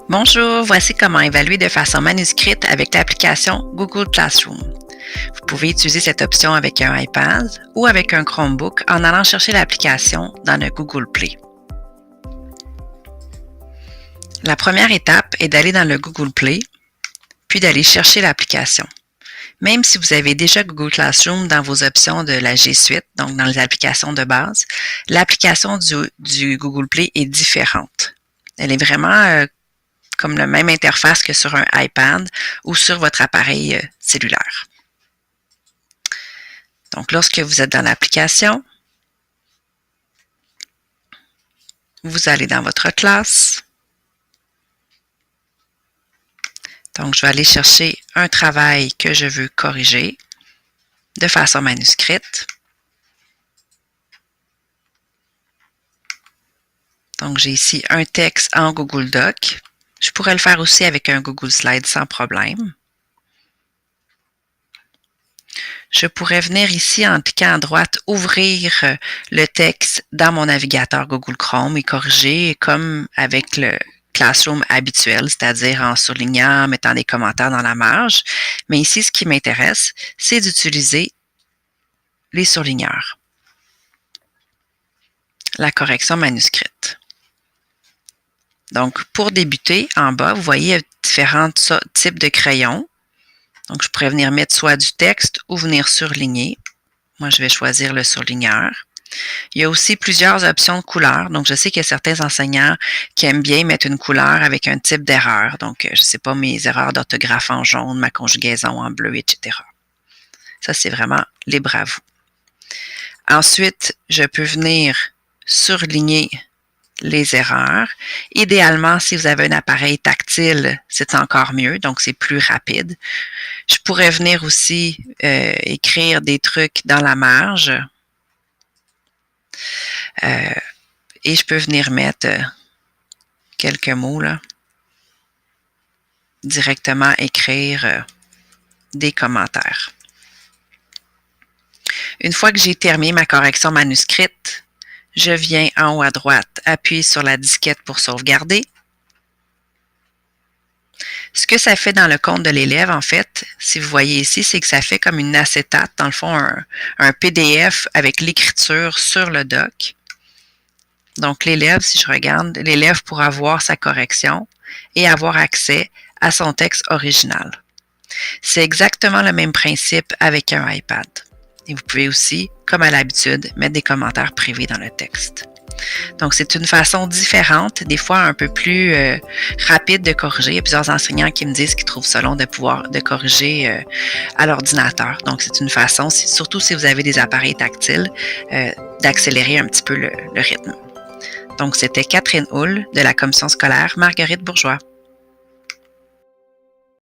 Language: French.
Bonjour, voici comment évaluer de façon manuscrite avec l'application Google Classroom. Vous pouvez utiliser cette option avec un iPad ou avec un Chromebook en allant chercher l'application dans le Google Play. La première étape est d'aller dans le Google Play, puis d'aller chercher l'application. Même si vous avez déjà Google Classroom dans vos options de la G Suite, donc dans les applications de base, l'application du Google Play est différente. Elle est vraiment comme la même interface que sur un iPad ou sur votre appareil cellulaire. Donc, lorsque vous êtes dans l'application, vous allez dans votre classe. Donc, je vais aller chercher un travail que je veux corriger de façon manuscrite. Donc, j'ai ici un texte en Google Doc. Je pourrais le faire aussi avec un Google Slide sans problème. Je pourrais venir ici en cliquant à droite, ouvrir le texte dans mon navigateur Google Chrome et corriger comme avec le Classroom habituel, c'est-à-dire en surlignant, en mettant des commentaires dans la marge. Mais ici, ce qui m'intéresse, c'est d'utiliser les surligneurs. La correction manuscrite. Donc, pour débuter, en bas, vous voyez différents types de crayons. Donc, je pourrais venir mettre soit du texte ou venir surligner. Moi, je vais choisir le surligneur. Il y a aussi plusieurs options de couleurs. Donc, je sais qu'il y a certains enseignants qui aiment bien mettre une couleur avec un type d'erreur. Donc, je ne sais pas, mes erreurs d'orthographe en jaune, ma conjugaison en bleu, etc. Ça, c'est vraiment libre à vous. Ensuite, je peux venir surligner les erreurs. Idéalement, si vous avez un appareil tactile, c'est encore mieux, donc c'est plus rapide. Je pourrais venir aussi écrire des trucs dans la marge. Et je peux venir mettre quelques mots là. Directement écrire des commentaires. Une fois que j'ai terminé ma correction manuscrite, je viens en haut à droite, appuyer sur la disquette pour sauvegarder. Ce que ça fait dans le compte de l'élève, en fait, si vous voyez ici, c'est que ça fait comme une acétate, dans le fond, un PDF avec l'écriture sur le doc. Donc, l'élève, si je regarde, l'élève pourra voir sa correction et avoir accès à son texte original. C'est exactement le même principe avec un iPad. Et vous pouvez aussi, comme à l'habitude, mettre des commentaires privés dans le texte. Donc, c'est une façon différente, des fois un peu plus rapide de corriger. Il y a plusieurs enseignants qui me disent qu'ils trouvent ça long de corriger à l'ordinateur. Donc, c'est une façon, surtout si vous avez des appareils tactiles, d'accélérer un petit peu le rythme. Donc, c'était Catherine Hull de la Commission scolaire Marguerite Bourgeois.